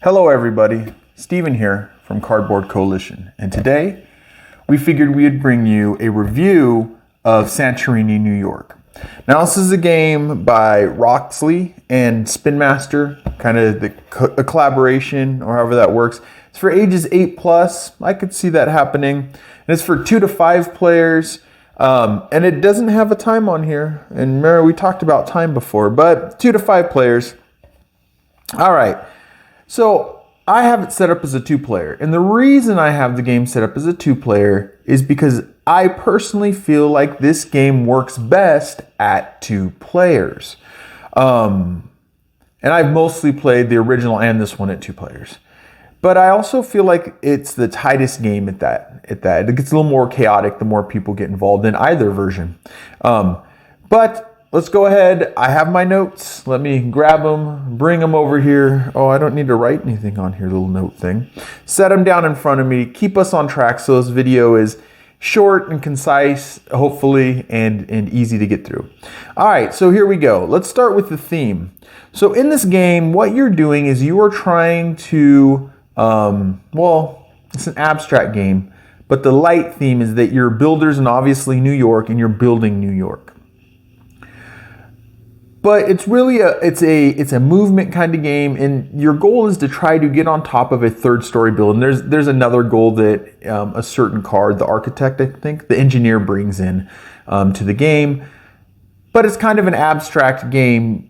Hello everybody, Steven here from Cardboard Coalition, and today we figured we'd bring you a review of Santorini, New York. Now this is a game by Roxley and Spin Master, kind of a collaboration or however that works. It's for ages 8+, I could see that happening, and it's for 2 to 5 players, and it doesn't have a time on here, and remember we talked about time before, but 2 to 5 players. Alright. So I have it set up as a 2-player, and the reason I have the game set up as a 2-player is because I personally feel like this game works best at 2 players. And I've mostly played the original and this one at 2 players. But I also feel like it's the tightest game at that. It gets a little more chaotic the more people get involved in either version. But let's go ahead. I have my notes. Let me grab them, bring them over here. Oh, I don't need to write anything on here, little note thing. Set them down in front of me. Keep us on track so this video is short and concise, hopefully, and easy to get through. All right, so here we go. Let's start with the theme. So in this game, what you're doing is you are trying to, well, it's an abstract game, but the light theme is that you're builders in obviously New York and you're building New York. But it's really it's a movement kind of game, and your goal is to try to get on top of a 3rd-story building. There's another goal that a certain card, the architect, I think, the engineer brings in to the game. But it's kind of an abstract game.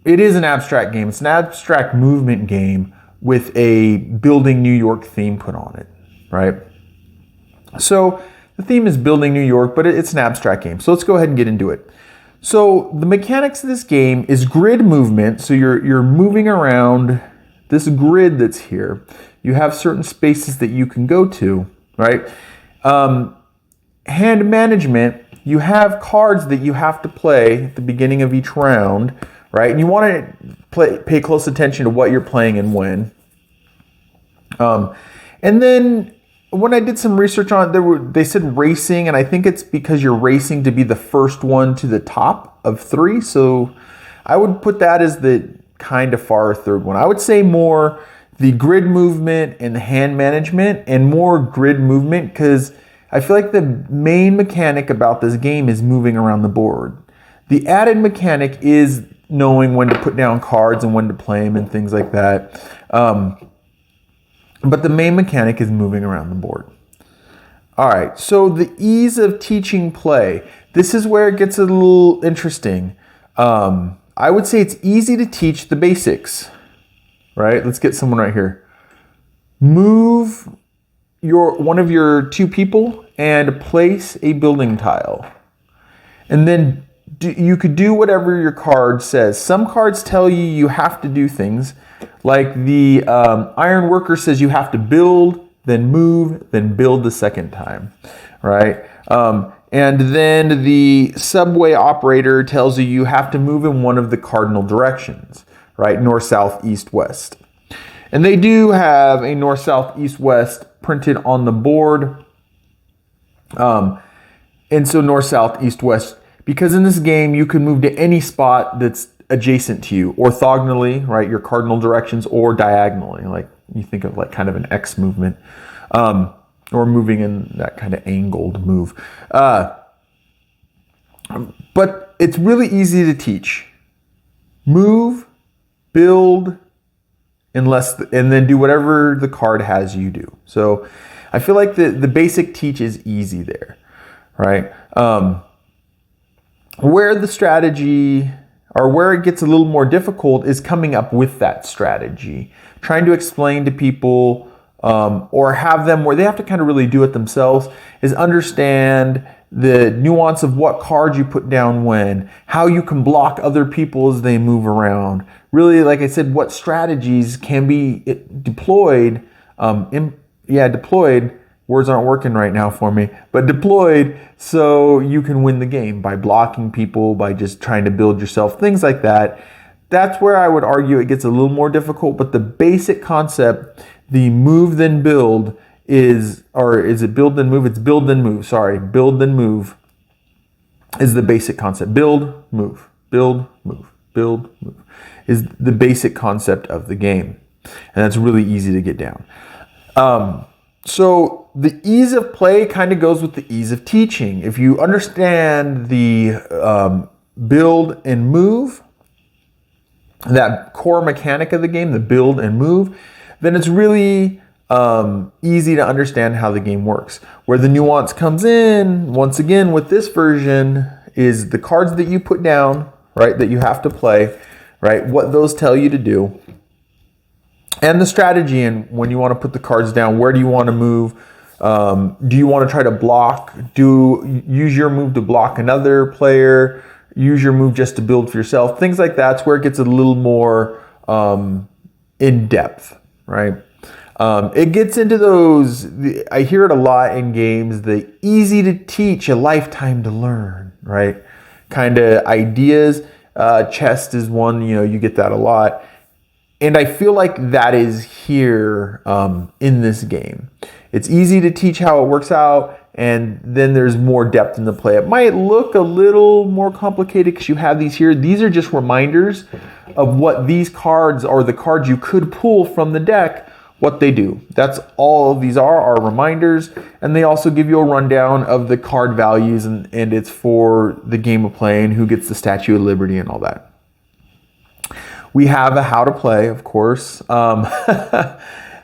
It is an abstract game. It's an abstract movement game with a building New York theme put on it, right? So the theme is building New York, but it's an abstract game. So let's go ahead and get into it. So the mechanics of this game is grid movement. So you're moving around this grid that's here. You have certain spaces that you can go to, right? Hand management, you have cards that you have to play at the beginning of each round, right? And you want to pay close attention to what you're playing and when. And then when I did some research on it, they said racing, and I think it's because you're racing to be the first one to the top of 3. So I would put that as the kind of far 3rd one. I would say more the grid movement and the hand management, and more grid movement because I feel like the main mechanic about this game is moving around the board. The added mechanic is knowing when to put down cards and when to play them and things like that. But the main mechanic is moving around the board. All right, so the ease of teaching play. This is where it gets a little interesting. I would say it's easy to teach the basics, right? Let's get someone right here. Move one of your 2 people and place a building tile. And then you could do whatever your card says. Some cards tell you have to do things. Like the iron worker says you have to build, then move, then build the second time, right? And then the subway operator tells you have to move in one of the cardinal directions, right? North, south, east, west. And they do have a north, south, east, west printed on the board. And so north, south, east, west, because in this game you can move to any spot that's adjacent to you, orthogonally, right, your cardinal directions, or diagonally, like you think of like kind of an X movement, or moving in that kind of angled move. But it's really easy to teach. Move, build, and then do whatever the card has you do. So I feel like the basic teach is easy there, right? Where the strategy, or where it gets a little more difficult, is coming up with that strategy. Trying to explain to people, or have them where they have to kind of really do it themselves, is understand the nuance of what cards you put down when, how you can block other people as they move around. Really, like I said, what strategies can be deployed, deployed, words aren't working right now for me, but deployed so you can win the game by blocking people, by just trying to build yourself, things like that. That's where I would argue it gets a little more difficult, but the basic concept, the move then build is it build then move? It's build then move, sorry. Build then move is the basic concept. Build, move, build, move, build, move is the basic concept of the game. And that's really easy to get down. So the ease of play kind of goes with the ease of teaching. If you understand the build and move, that core mechanic of the game, the build and move, then it's really easy to understand how the game works. Where the nuance comes in, once again, with this version, is the cards that you put down, right, that you have to play, right, what those tell you to do, and the strategy. And when you want to put the cards down, where do you want to move? Do you want to try to block? Use your move to block another player? Use your move just to build for yourself? Things like that's where it gets a little more in depth, right? It gets into those, I hear it a lot in games, the easy to teach, a lifetime to learn, right? Kind of ideas. Chess is one, you get that a lot. And I feel like that is here in this game. It's easy to teach how it works out, and then there's more depth in the play. It might look a little more complicated because you have these here. These are just reminders of what these cards, or the cards you could pull from the deck, what they do. That's all these are reminders, and they also give you a rundown of the card values, and it's for the game of playing, who gets the Statue of Liberty and all that. We have a how to play, of course.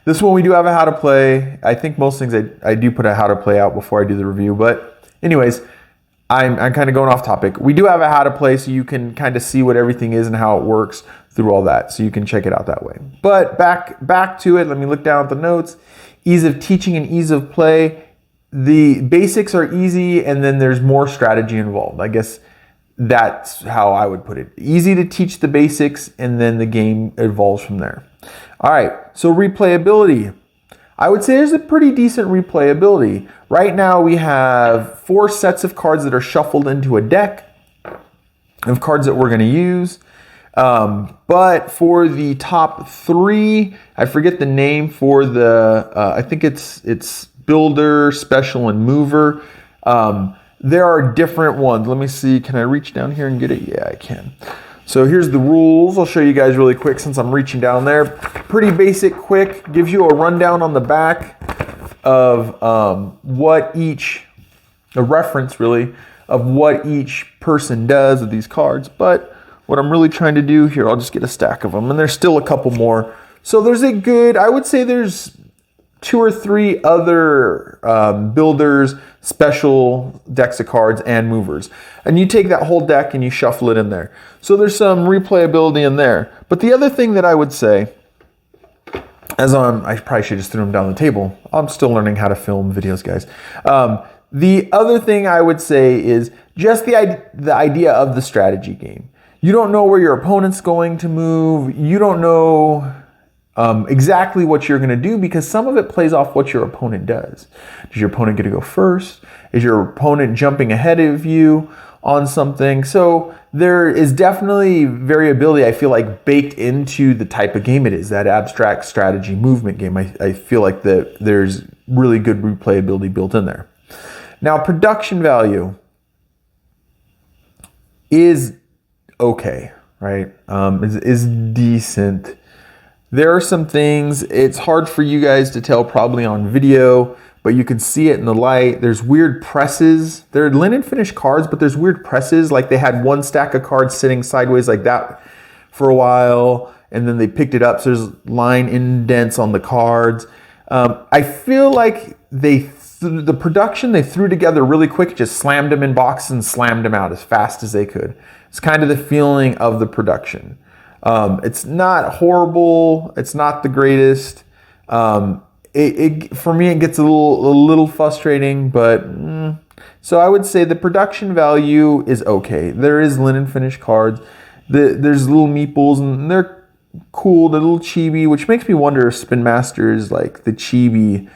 This one we do have a how to play. I think most things I do put a how to play out before I do the review. But anyways, I'm kind of going off topic. We do have a how to play, so you can kind of see what everything is and how it works through all that. So you can check it out that way. But back to it. Let me look down at the notes. Ease of teaching and ease of play. The basics are easy, and then there's more strategy involved. I guess that's how I would put it. Easy to teach the basics, and then the game evolves from there. All right, so replayability. I would say there's a pretty decent replayability. Right now we have 4 sets of cards that are shuffled into a deck of cards that we're going to use. But for the top 3, I forget the name for the, I think it's Builder, Special, and Mover. There are different ones. Let me see. Can I reach down here and get it? Yeah, I can. So here's the rules. I'll show you guys really quick since I'm reaching down there. Pretty basic, quick. Gives you a rundown on the back of what each, a reference really, of what each person does with these cards. But what I'm really trying to do here, I'll just get a stack of them. And there's still a couple more. So there's a good, I would say there's 2 or 3 other builders, special decks of cards, and movers. And you take that whole deck and you shuffle it in there. So there's some replayability in there. But the other thing that I would say, I probably should just throw them down the table. I'm still learning how to film videos, guys. The other thing I would say is just the idea of the strategy game. You don't know where your opponent's going to move. You don't know exactly what you're going to do, because some of it plays off what your opponent does. Does your opponent get to go first? Is your opponent jumping ahead of you on something? So there is definitely variability, I feel like, baked into the type of game it is, that abstract strategy movement game. I feel like that there's really good replayability built in there. Now, production value is okay, right? Is decent. There are some things, it's hard for you guys to tell probably on video, but you can see it in the light. There's weird presses. They're linen finished cards, but there's weird presses. Like they had one stack of cards sitting sideways like that for a while, and then they picked it up, so there's line indents on the cards. I feel like the production they threw together really quick, just slammed them in boxes and slammed them out as fast as they could. It's kind of the feeling of the production. It's not horrible. It's not the greatest. For me, it gets a little frustrating, but so I would say the production value is okay. There is linen finished cards. There's little meeples, and they're cool. They're a little chibi, which makes me wonder if Spin Master is like the chibi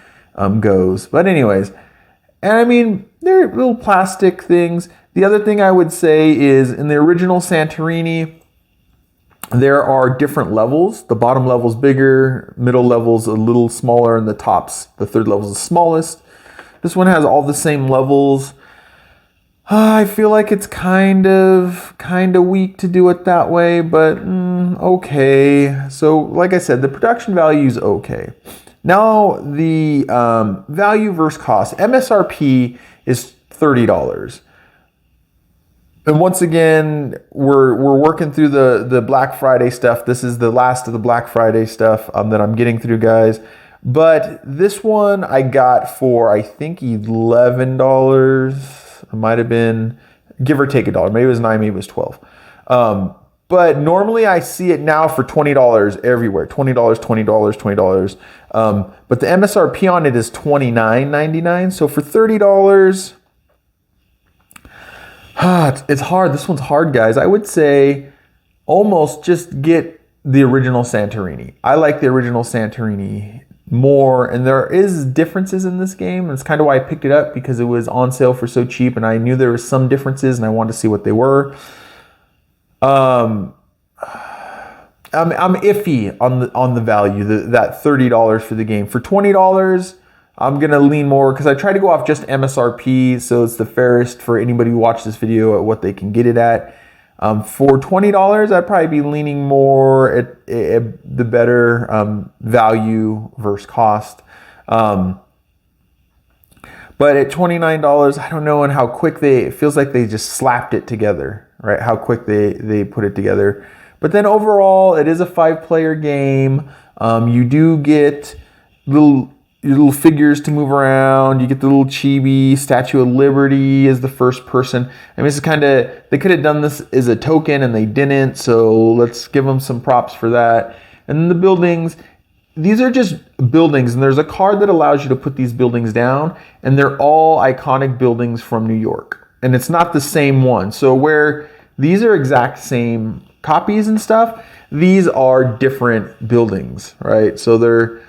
goes. But anyways, and I mean, they're little plastic things. The other thing I would say is in the original Santorini, there are different levels. The bottom level's bigger, middle level's a little smaller, and the 3rd level's the smallest. This one has all the same levels. I feel like it's kind of weak to do it that way, but Okay. So like I said, the production value is okay. Now the value versus cost. MSRP is $30. And once again, we're working through the Black Friday stuff. This is the last of the Black Friday stuff that I'm getting through, guys. But this one I got for, I think, $11. It might have been, give or take $1. Maybe it was $9, maybe it was $12. But normally I see it now for $20 everywhere. $20, $20, $20. But the MSRP on it is $29.99. So for $30, it's hard. This one's hard, guys. I would say almost just get the original Santorini. I like the original Santorini more, and there is differences in this game. And it's kind of why I picked it up, because it was on sale for so cheap, and I knew there were some differences, and I wanted to see what they were. I'm iffy on the value, that $30 for the game. For $20, I'm gonna lean more, because I try to go off just MSRP, so it's the fairest for anybody who watched this video at what they can get it at. For $20, I'd probably be leaning more at the better value versus cost. But at $29, I don't know, and how quick it feels like they just slapped it together, right? How quick they put it together. But then overall, it is a 5-player game. You do get little figures to move around. You get the little chibi Statue of Liberty as the first person. I mean, it's kind of, they could have done this as a token and they didn't, so let's give them some props for that. And then the buildings, these are just buildings, and there's a card that allows you to put these buildings down, and they're all iconic buildings from New York. And it's not the same one. So where these are exact same copies and stuff, these are different buildings, right? So they're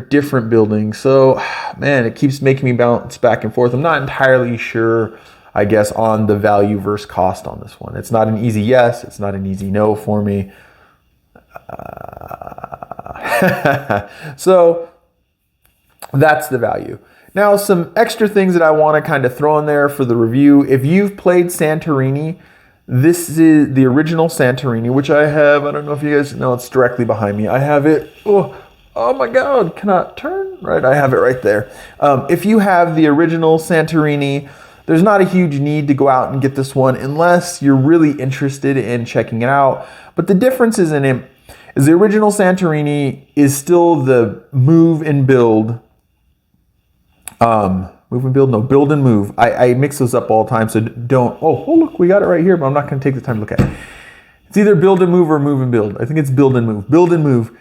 different buildings. So, man, it keeps making me bounce back and forth. I'm not entirely sure, I guess, on the value versus cost on this one. It's not an easy yes. It's not an easy no for me. So that's the value. Now, some extra things that I want to kind of throw in there for the review. If you've played Santorini, this is the original Santorini, which I have. I don't know if you guys know, it's directly behind me. I have it. Oh my God, cannot turn. Right, I have it right there. If you have the original Santorini, there's not a huge need to go out and get this one unless you're really interested in checking it out. But the differences in it is the original Santorini is still the move and build. Build and move. I mix those up all the time, so don't. Oh, look, we got it right here, but I'm not going to take the time to look at it. It's either build and move or move and build. I think it's build and move. Build and move.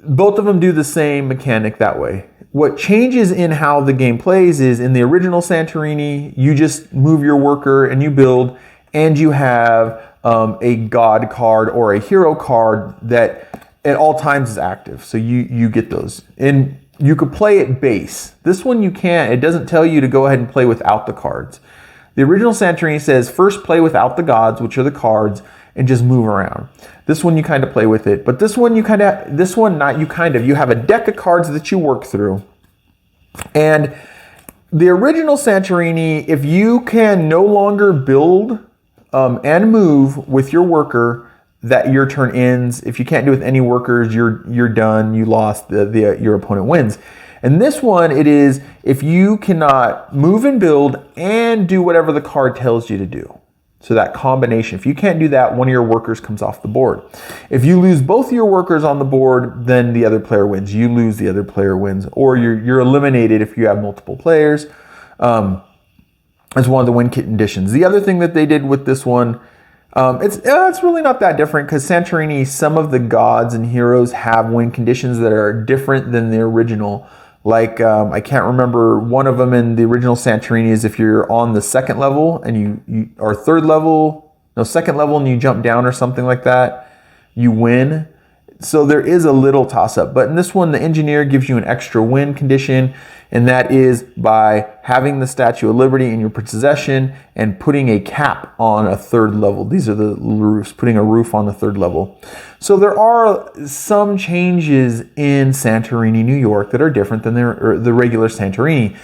Both of them do the same mechanic that way. What changes in how the game plays is in the original Santorini, you just move your worker and you build, and you have a god card or a hero card that at all times is active. So you get those. And you could play at base. This one you can't. It doesn't tell you to go ahead and play without the cards. The original Santorini says first play without the gods, which are the cards, and just move around. This one you kind of play with it, but this one you have a deck of cards that you work through. And the original Santorini, if you can no longer build and move with your worker, that your turn ends. If you can't do it with any workers, you're done. You lost. Your opponent wins. And this one, it is if you cannot move and build and do whatever the card tells you to do. So that combination, if you can't do that, one of your workers comes off the board. If you lose both of your workers on the board, then the other player wins. You lose, the other player wins. Or you're eliminated if you have multiple players. As one of the win conditions. The other thing that they did with this one, it's really not that different, because Santorini, some of the gods and heroes have win conditions that are different than the original. Like, I can't remember, one of them in the original Santorini is if you're on the second level and second level and you jump down or something like that, you win. So there is a little toss up. But in this one, the engineer gives you an extra win condition, and that is by having the Statue of Liberty in your possession and putting a cap on a third level. These are the roofs, putting a roof on the third level. So there are some changes in Santorini, New York that are different than the regular Santorini.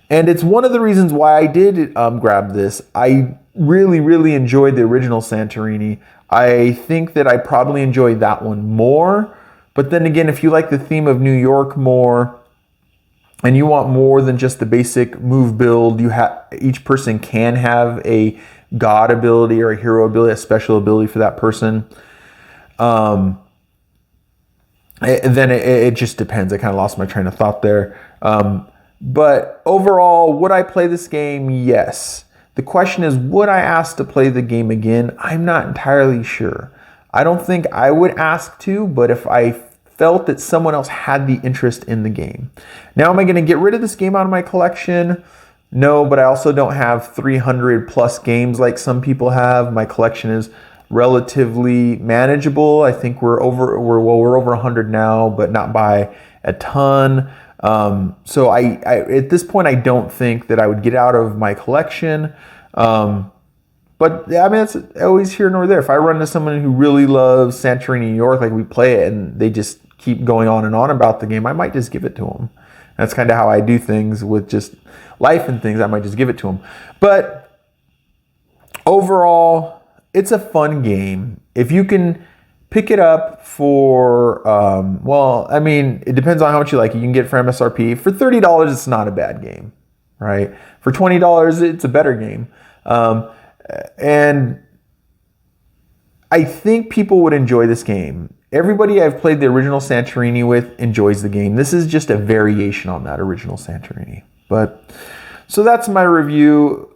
And it's one of the reasons why I did grab this. I really, really enjoyed the original Santorini. I think that I probably enjoy that one more. But then again, if you like the theme of New York more, and you want more than just the basic move build, each person can have a god ability or a hero ability, a special ability for that person. Then it just depends. I kind of lost my train of thought there. But overall, would I play this game? Yes. The question is, would I ask to play the game again? I'm not entirely sure. I don't think I would ask to, but if I felt that someone else had the interest in the game. Now, am I going to get rid of this game out of my collection? No, but I also don't have 300 plus games like some people have. My collection is relatively manageable. I think we're over 100 now, but not by a ton. So I at this point, I don't think that I would get out of my collection. But I mean, it's always here nor there. If I run into someone who really loves Santorini, New York, like we play it, and they just keep going on and on about the game, I might just give it to them. That's kind of how I do things with just life and things. I might just give it to them. But overall, it's a fun game. If you can pick it up for, well, I mean, it depends on how much you like it. You can get it for MSRP. For $30, it's not a bad game, right? For $20, it's a better game. And I think people would enjoy this game. Everybody I've played the original Santorini with enjoys the game. This is just a variation on that original Santorini. But so that's my review.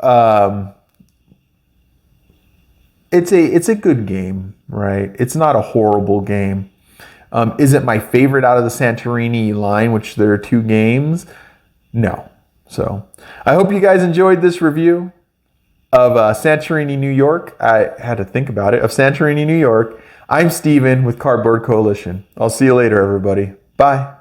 It's a good game, right? It's not a horrible game. Is it my favorite out of the Santorini line, which there are 2 games? No. So I hope you guys enjoyed this review of Santorini, New York. I had to think about it. Of Santorini, New York. I'm Steven with Cardboard Coalition. I'll see you later, everybody. Bye.